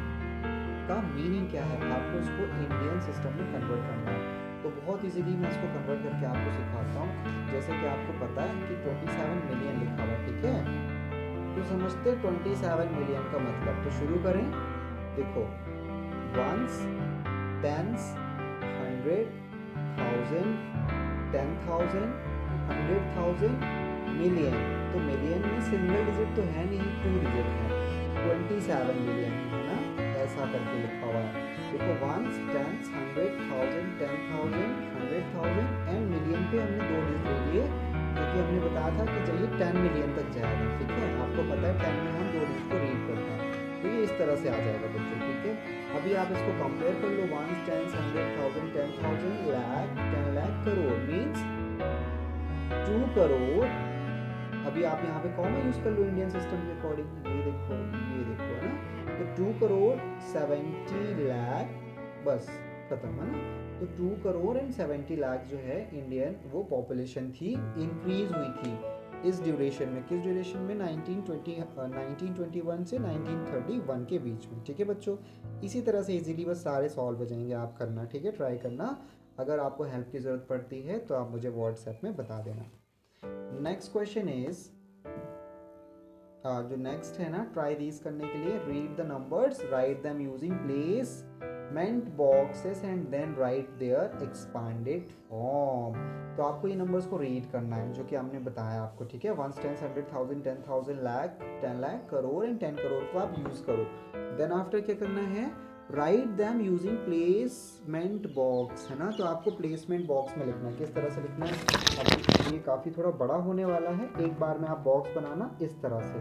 का मीनिंग क्या है, आपको इसको इंडियन सिस्टम में कन्वर्ट करना है। तो बहुत इजीली मैं इसको कन्वर्ट करके आपको सिखाता हूँ। जैसे कि आपको पता है कि 27 मिलियन लिखा हुआ, ठीक है, तो समझते 27 मिलियन का मतलब। तो शुरू करें, देखो वंस, टेंस, 100, 1000, 10,000, 100,000, मिलियन। तो मिलियन में सिंगल डिजिट तो है नहीं, 2 डिजिट है, 27 मिलियन, है ना, ऐसा करके लिखा हुआ है। देखो वंस, टेंस, 100, 1000, 10,000, 100,000 एंड मिलियन पे हमने 2 डिजिट ले लिए, क्योंकि हमने बताया था कि चलिए 10 मिलियन तक जाएगा। ठीक है, आपको पता है 10 में हम 2 डिजिट को रीड करते हैं, तो ये इस तरह से आ जाएगा बच्चों। ठीक है, अभी आप इसको कंपेयर कर लो, ones, tens, 100, 1000, 10,000, lakh, 10 lakh, crore, means 2 crore. अभी आप यहाँ पे कॉमा यूज कर लो इंडियन सिस्टम के अकॉर्डिंग, ये देखो है ना, तो 2 करोड़ 70 लाख, बस खत्म, है ना। तो 2 करोड़ एंड 70 लाख जो है इंडियन वो पॉपुलेशन थी, इंक्रीज हुई थी इस ड्यूरेशन में। किस ड्यूरेशन में, 1921 से 1931 के बीच में। ठीक है बच्चों, इसी तरह से इजीली बस सारे सॉल्व हो जाएंगे, आप करना। ठीक है, ट्राई करना। अगर आपको हेल्प की ज़रूरत पड़ती है तो आप मुझे व्हाट्सएप में बता देना। नेक्स्ट क्वेश्चन इज, जो नेक्स्ट है ना, ट्राई दीज करने के लिए, read the numbers, write them using placement boxes and then write their expanded form. तो आपको ये नंबर्स को रीड करना है जो कि हमने बताया आपको। ठीक है, ones, tens, 100, 1000, 10,000, lakh, 10 lakh, crore and 10 crore को आप यूज करो। देन आफ्टर क्या करना है, write them using placement box, है ना। तो आपको प्लेसमेंट बॉक्स में लिखना है। किस तरह से लिखना है, अब ये काफ़ी थोड़ा बड़ा होने वाला है, एक बार में आप बॉक्स बनाना इस तरह से।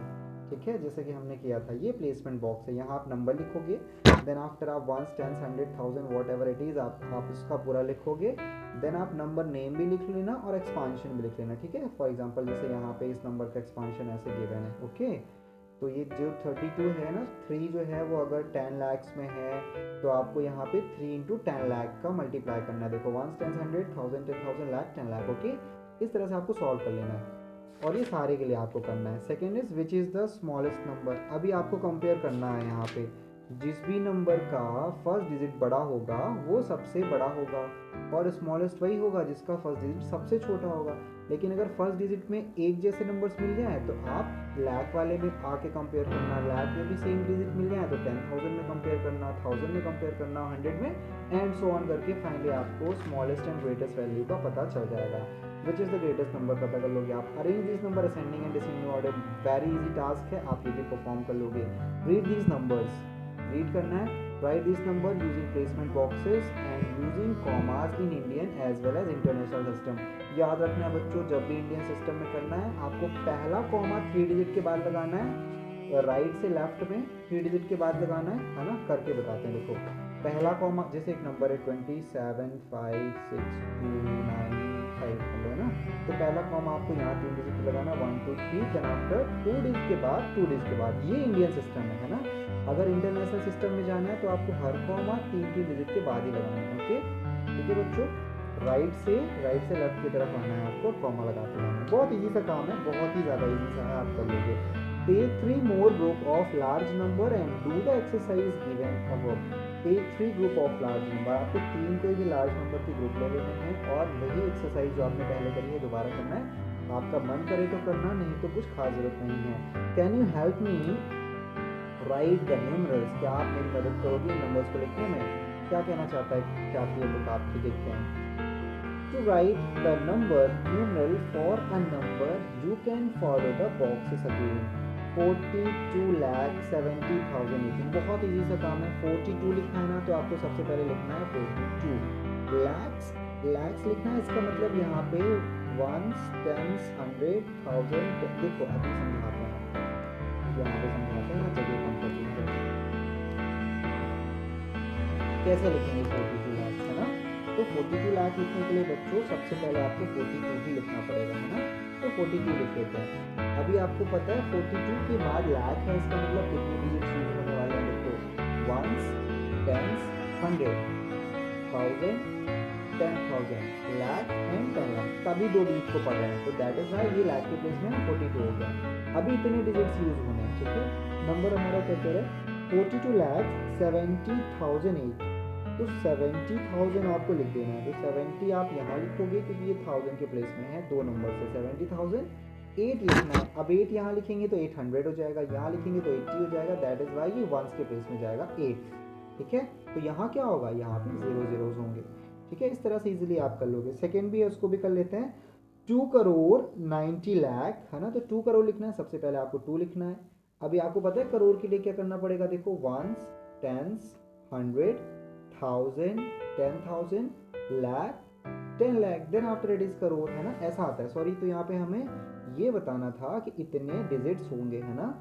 ठीक है, जैसे कि हमने किया था, ये प्लेसमेंट बॉक्स है, यहाँ आप नंबर लिखोगे, देन आफ्टर आप ones, tens, 100, 1000, whatever it is, आप इसका पूरा लिखोगे। देन आप नंबर नेम भी लिख लेना और एक्सपांशन भी लिख लेना। ठीक है, फॉर एग्जाम्पल जैसे यहाँ पे इस नंबर का एक्सपांशन ऐसे गिवन है। ओके, तो ये जो 32 है ना, 3 जो है वो अगर 10 लाख्स में है तो आपको यहाँ पे 3 इंटू 10 लाख का मल्टीप्लाई करना है। देखो ones, tens, 100, 1000, 10,000, lakh, 10 lakh. Okay, इस तरह से आपको सॉल्व कर लेना है। और ये सारे के लिए आपको करना है। Second is which is the smallest number. अभी आपको कंपेयर करना है यहाँ पे, जिस भी नंबर का फर्स्ट डिजिट बड़ा होगा वो सबसे बड़ा होगा, और स्मॉलेस्ट वही होगा जिसका फर्स्ट डिजिट सबसे छोटा होगा। लेकिन अगर फर्स्ट डिजिट में एक जैसे नंबर्स मिल जाए तो आप लाख वाले में आके कंपेयर करना, लाख में भी सेम डिजिट मिल जाए तो 10,000 में कंपेयर करना, 1000 में कंपेयर करना, 100 में, एंड सो ऑन करके फाइनली आपको स्मॉलेस्ट एंड ग्रेटेस्ट वैल्यू का पता चल जाएगा। Which is the greatest number पता कर लोगे आप। Arrange this number ascending and descending order, very easy task है, आप ये भी परफॉर्म कर लोगे। रीड दीज नंबर्स, रीड करना है। Write this number using placement boxes and using commas in Indian as well as international system. याद रखना है बच्चों, जब भी इंडियन सिस्टम में करना है आपको पहला कॉमा 3 डिजिट के बाद लगाना है, राइट से लेफ्ट में 3 डिजिट के बाद लगाना है ना। करके बताते हैं, देखो पहला कॉमा, जैसे एक नंबर है 275629 है ना, तो पहला कॉमा आपको यहाँ 3 डिजिट लगाना, 1 2 3, देन आफ्टर 2 डिजिट के बाद 2 डिजिट के बाद। ये इंडियन सिस्टम है ना। अगर इंटरनेशनल सिस्टम में जाना है तो आपको हर कॉमा 3 डिजिट के बाद ही लगाना है। ओके ठीक है बच्चों, राइट से लेफ्ट की तरफ आना है आपको, कॉमा लगाते जाना है। बहुत इजी सा काम है, बहुत ही ज़्यादा इजी सा है, आप कर लोगे। Take 3 more group of large number and do the exercise given above। Take 3 group of large number, आपको 3 कोई भी लार्ज नंबर की ग्रुप ले लेने हैं और वही एक्सरसाइज जो आपने पहले करी है दोबारा करना है। आपका मन करे तो करना, नहीं तो कुछ खास जरूरत नहीं है। Can you help me right the numerals, क्या आप मेरी मदद करोगे नंबर्स को लिखने में। क्या कहना चाहता है, क्या ये बुक आपकी, देखते हैं। To write the number numeral for a number, you can follow the boxes again। 42,70,018, बहुत इजी सा काम है। 42 लिखना है ना, तो आपको सबसे पहले लिखना है 42 लैक्स। लैक्स लिखना है, इसका मतलब यहाँ पे वंस, टेंस, 100,000। देखो अभी समझाता हूँ, यहाँ पे समझाते हैं ना, जगह कम करती है। कैसे लिखेंगे 42 लैक्स, है ना। तो 42 लाख लिखने के लिए बच्चों सबसे पहले आपको 42 ही लिखना पड़ेगा, है ना। तो 42 लिख लेते हैं। अभी आपको पता है 42 के बाद लाख है, इसका मतलब कितने डिजिट्स यूज होने वाले हैं। देखो ones, tens, 100, 1000, 10,000, lakh and 10 lakh, तभी 2 डिजिट को पढ़ रहे हैं, तो दैट इज वाई ये लाख के प्लेस में 42 हो गया। अभी इतने डिजिट्स यूज होने हैं, ठीक है। नंबर हमारा क्या कह रहा है, 42,70,008। तो 70,000 आपको लिख देना है। तो 70 आप यहाँ लिखोगे क्योंकि ये 1000 के प्लेस में है, 2 नंबर से 70,008 लिखना है। अब 8 यहाँ लिखेंगे तो 800 हो जाएगा, यहाँ लिखेंगे तो 80 हो जाएगा, दैट इज वाई ये वंस के प्लेस में जाएगा 8, ठीक है। तो यहाँ क्या होगा, यहाँ पे 0 zeros होंगे, ठीक है। इस तरह से इजीली आप कर लोगे। सेकेंड भी है, उसको भी कर लेते हैं। 2 करोड़ 90 लाख, है ना। तो 2 करोड़ लिखना है, सबसे पहले आपको 2 लिखना है। अभी आपको पता है करोड़ के लिए क्या करना पड़ेगा, देखो ones, tens, 100, 1000, 10,000, lakh, 10 lakh, then after it is crore, है ना। ऐसा आता है, सॉरी। तो यहाँ पे हमें ये बताना था कि इतने डिजिट्स होंगे, है ना,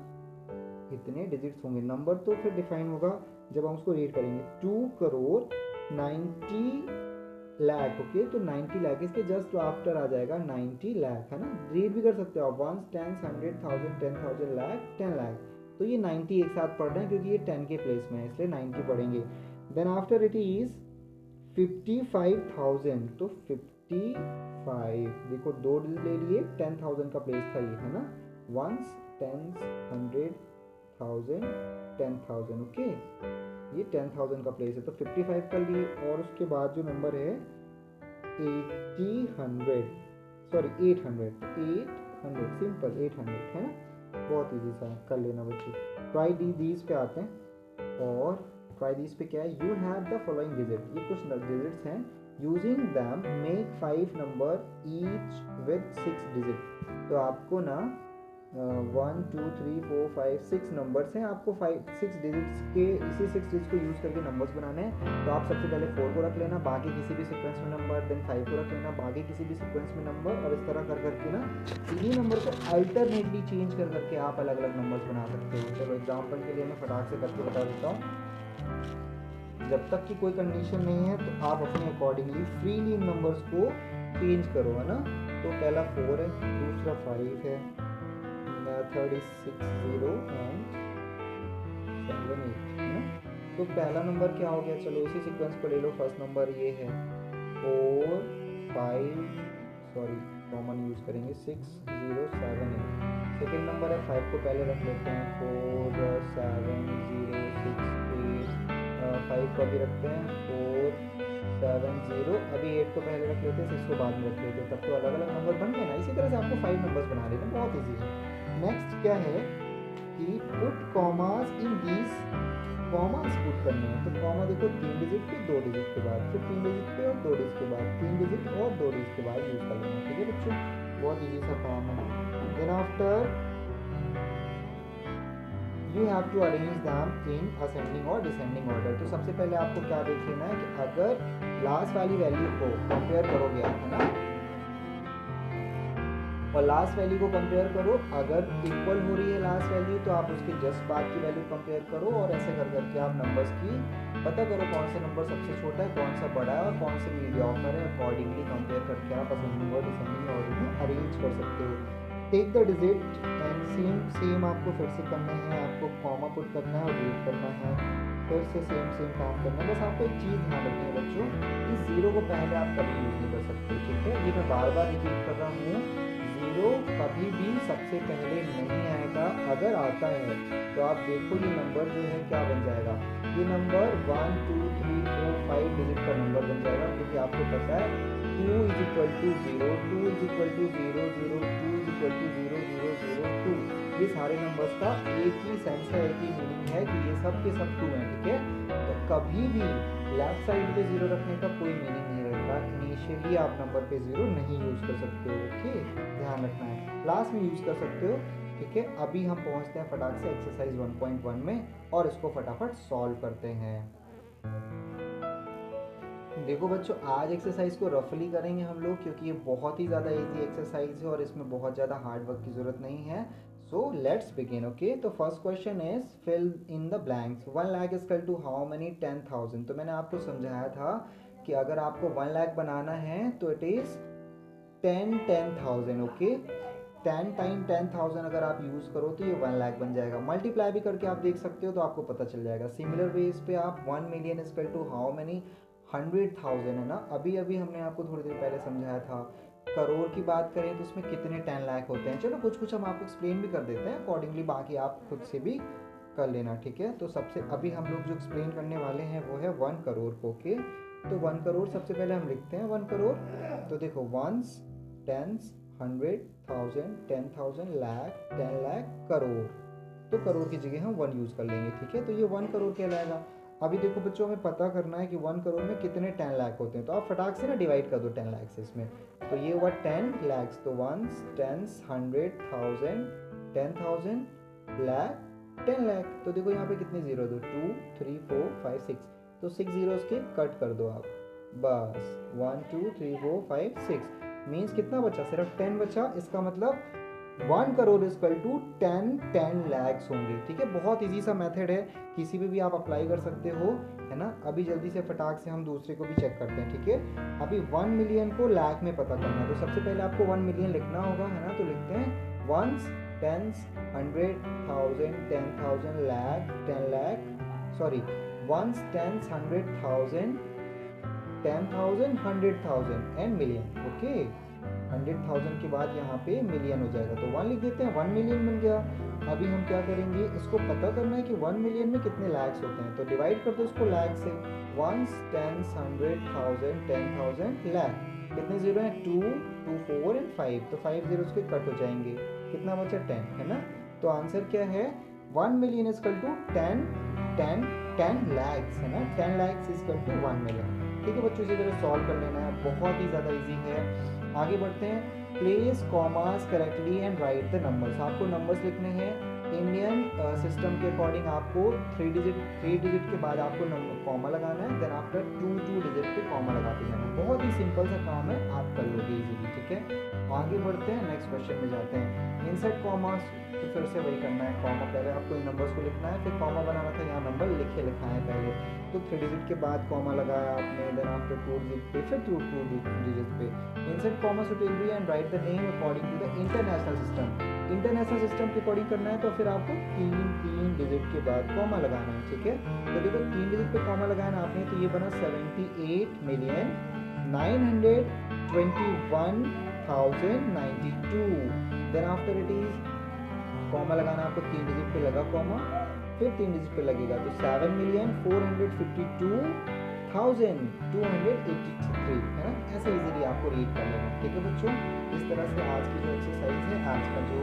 इतने डिजिट्स होंगे। नंबर तो फिर डिफाइन होगा जब हम उसको रीड करेंगे। 2 करोड़ 90 लाख, ओके। तो 90 लाख, इसके जस्ट आफ्टर आ जाएगा 90 लाख, है ना। रीड भी कर सकते हो आप, वंस, टेंस, 100, 1000, 10,000, लाख, 10 लाख। तो ये 90 एक साथ पढ़ रहे हैं क्योंकि ये 10 के प्लेस में है, इसलिए 90 पढ़ेंगे। देन आफ्टर इट इज 55,000, तो 55, देखो 2 डिजिट ले लिए, 10,000 का प्लेस था ये, है ना। Ones, tens, 100, 1000, 10,000, okay. ये 10,000 का प्लेस है, तो 55 कर लिए। और उसके बाद जो नंबर है 800, सॉरी 800, 800 सिंपल 800, है ना। बहुत इजी सा कर लेना बच्चों। ट्राई दीज पे आते हैं, और ट्राई दीज पे क्या है, you have the following digit, ये कुछ डिजिट्स हैं। Using them make 5 number each with 6 digit. तो आपको ना 1 2 3 4 5 6 नंबर्स हैं, आपको 6 डिजिट्स के, इसी 6 डिजिट्स को यूज़ करके नंबर्स बनाने हैं। तो आप सबसे पहले 4 को रख लेना, बाकी किसी भी सीक्वेंस में नंबर, देन 5 को रख लेना, बाकी किसी भी सीक्वेंस में नंबर, और इस तरह कर करके ना इन्हीं नंबर को अल्टरनेटली चेंज कर करके आप अलग अलग नंबर्स बना सकते हो। चलो एग्जाम्पल के लिए मैं फटाक से करके बता देता हूँ। जब तक कि कोई कंडीशन नहीं है तो आप अपने अकॉर्डिंगली फ्रीली इन नंबर्स को चेंज करो, है ना। तो पहला 4 है, दूसरा 5 है, थर्ड इज 6 0 एंड 7 8, है ना। तो पहला नंबर क्या हो गया, चलो इसी सीक्वेंस को ले लो। फर्स्ट नंबर ये है 4 5, सॉरी कॉमन यूज़ करेंगे 6078। सेकेंड नंबर है 5 को पहले रख लेते हैं 4706 8, 5 को अभी रखते हैं 470, अभी 8 को पहले रख लेते हैं 6 को बाद में रख लेते हैं, तब तो अलग अलग नंबर बन गए ना। इसी तरह से आपको 5 नंबर्स बना लेते हैं, बहुत ईजी है। नेक्स्ट क्या है कि put commas in these, commas put करने हैं तो कॉमा देखो 3 डिजिट पे 2 डिजिट के बाद, फिर 3 डिजिट पे और 2 डिजिट के बाद, 3 डिजिट और 2 डिजिट के बाद यूज़ कर लेना, ठीक है बच्चों, बहुत ईजी सा काम है। Then after you have to arrange them in ascending और डिसेंडिंग ऑर्डर। तो सबसे पहले आपको क्या देख लेना है कि अगर लास्ट वाली वैल्यू को कंपेयर करोगे आप, है ना, और लास्ट वैल्यू को कंपेयर करो, अगर इक्वल हो रही है लास्ट वैल्यू तो आप उसके जस्ट बाद की वैल्यू कंपेयर करो, और ऐसे कर करके आप नंबर्स की पता करो कौन सा नंबर सबसे छोटा है, कौन सा बड़ा है और कौन से मीडियोकर है, अकॉर्डिंगली कंपेयर करके आप असेंडिंग और डिसेंडिंग ऑर्डर में अरेंज कर सकते हो। Take the digit and same आपको फिर से करना है, आपको कॉमा पुट करना है और डिलीट करना है, फिर से सेम काम करना है। बस आपको एक चीज़ ध्यान रखनी है बच्चों कि जीरो को पहले आप कभी यूज़ नहीं कर सकते, ठीक है, ये मैं बार बार रिपीट कर रहा हूँ, जीरो कभी भी सबसे पहले नहीं आएगा, अगर आता है तो आप देखो ये नंबर जो है क्या बन जाएगा, ये नंबर 1 2 3 4 5 डिजिट का नंबर बन जाएगा, क्योंकि आपको पता है 2 = 0, 2 = 0 0 0 2 = 0 0 0 2, ये सारे नंबर्स का एक ही सेंस है, एक ही मीनिंग है कि ये सब के सब 2 हैं, ठीक है। तो कभी भी लेफ्ट साइड पे जीरो रखने का कोई मीनिंग नहीं रहता, इनिशियली आप नंबर पे जीरो नहीं यूज़ कर सकते हो, ओके, ध्यान रखना है, लास्ट में यूज़ कर सकते हो, ठीक है। अभी हम पहुंचते हैं फटाक से एक्सरसाइज 1.1 में और इसको फटाफट सॉल्व करते हैं। देखो बच्चों, आज एक्सरसाइज को रफली करेंगे हम लोग, क्योंकि ये बहुत ही ज़्यादा इजी एक्सरसाइज है और इसमें बहुत ज़्यादा हार्ड वर्क की ज़रूरत नहीं है। So let's begin, okay. तो first question is fill in the blanks. 1 lakh is equal to how many 10,000। तो मैंने आपको समझाया था कि अगर आपको 1 लाख बनाना है तो इट इज़ 10,000, ओके। 10 टाइम 10,000 अगर आप यूज़ करो तो ये 1 लाख बन जाएगा। मल्टीप्लाई भी करके आप देख सकते हो तो आपको पता चल जाएगा। सिमिलर बेस पे आप 1 million is equal to how many 100,000, है ना, अभी अभी हमने आपको थोड़ी देर पहले समझाया था। करोड़ की बात करें तो उसमें कितने 10 लाख होते हैं, चलो कुछ हम आपको एक्सप्लेन भी कर देते हैं अकॉर्डिंगली, बाकी आप खुद से भी कर लेना, ठीक है। तो सबसे अभी हम लोग जो एक्सप्लेन करने वाले हैं वो है 1 करोड़ को, ओके। तो 1 करोड़ सबसे पहले हम लिखते हैं 1 करोड़। तो देखो 1s 10s 100,000 10,000 लाख 10 लाख करोड़, तो करोड़ की जगह हम 1 यूज़ कर लेंगे, ठीक है। तो ये 1 करोड़ कहलाएगा। अभी देखो बच्चों, हमें पता करना है कि 1 करोड़ में कितने 10 लाख होते हैं, तो आप फटाक से ना डिवाइड कर दो 10 लाख से इसमें। तो ये हुआ 10 लाख, तो 1s 10s 100,000 10,000 लाख 10 लाख। तो देखो यहाँ पे कितने जीरो दो, 2 3 4 5 6, तो 6 जीरोस के कट कर दो आप, बस 1 2 3 4 5 6, मीन्स कितना बचा, सिर्फ 10 बचा। इसका मतलब 1 crore is equal to 10 lakhs होंगे, ठीक है। बहुत इजी सा मेथड है, किसी पे भी आप अप्लाई कर सकते हो, है ना। अभी जल्दी से फटाक से हम दूसरे को भी चेक करते हैं, ठीक है। अभी 1 मिलियन को लाख में पता करना है, तो सबसे पहले आपको 1 मिलियन लिखना होगा, है ना। तो लिखते हैं 1s 10s 100,000 10,000 lakh 10 lakh, sorry 1s 10s 100,000 10,000 100,000 and million, okay. 100,000 के बाद यहाँ पे मिलियन हो जाएगा, तो 1 लिख देते हैं, 1 मिलियन बन गया। अभी हम क्या करेंगे, इसको पता करना है कि 1 मिलियन में कितने लैक्स होते हैं, तो डिवाइड कर दो इसको लैख से। 1s 10s 100,000 10,000 लाख, कितने जीरो हैं, 2 2 4 एंड 5, तो 5 जीरोस के कट हो जाएंगे, कितना बचा 10, है ना। तो आंसर क्या है, 1 million is equal to 10 lakhs, है ना। 10 lakhs is equal to 1 million, ठीक है बच्चों। इसी तरह सॉल्व कर लेना है, बहुत ही ज़्यादा इजी है। आगे बढ़ते हैं। Place commas correctly and write the numbers. आपको नंबर्स लिखने हैं इंडियन सिस्टम के अकॉर्डिंग, आपको 3 डिजिट के बाद आपको नंबर कॉमा लगाना है, देन आफ्टर 2 डिजिट पे कॉमा लगाते जाना है। बहुत ही सिंपल सा काम है, आप कर लोगे इजीली, ठीक है। आगे बढ़ते हैं, नेक्स्ट क्वेश्चन में जाते हैं। इंसर्ट कॉमास, तो फिर से वही करना है, कॉमा पहले आपको इन नंबर्स को लिखना है, फिर कॉमा बनाना था, यहाँ नंबर लिखे लिखा है पहले, तो 3 डिजिट के बाद कॉमा लगाया आपने, देन आफ्टर 2 डिजिट पे, फिर 2 डिजिट पे। Insert comma suitably and write the name according to the international system. International system के अकॉर्डिंग करना है, तो फिर आपको 3 डिजिट के बाद कॉमा लगाना है, ठीक है। तो देखो 3 डिजिट पे कॉमा लगाना आपने, तो ये बना 78,900,000 21,092. Then after it is comma लगाना आपको 3 डिजिट पे लगा कॉमा, फिर 3 डिजिट पे लगेगा तो 7,452,283 है ना। ऐसे इजीली आपको रीड कर लेना। ठीक है बच्चों, इस तरह से आज की जो एक्सरसाइज है, आज का जो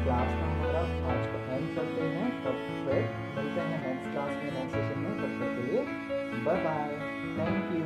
क्लास था हमारा, आज का एंड करते हैं। तब फिर मिलते हैं नेक्स्ट क्लास में, नेक्स्ट सेशन में। तब तक के लिए बाय बाय, थैंक यू।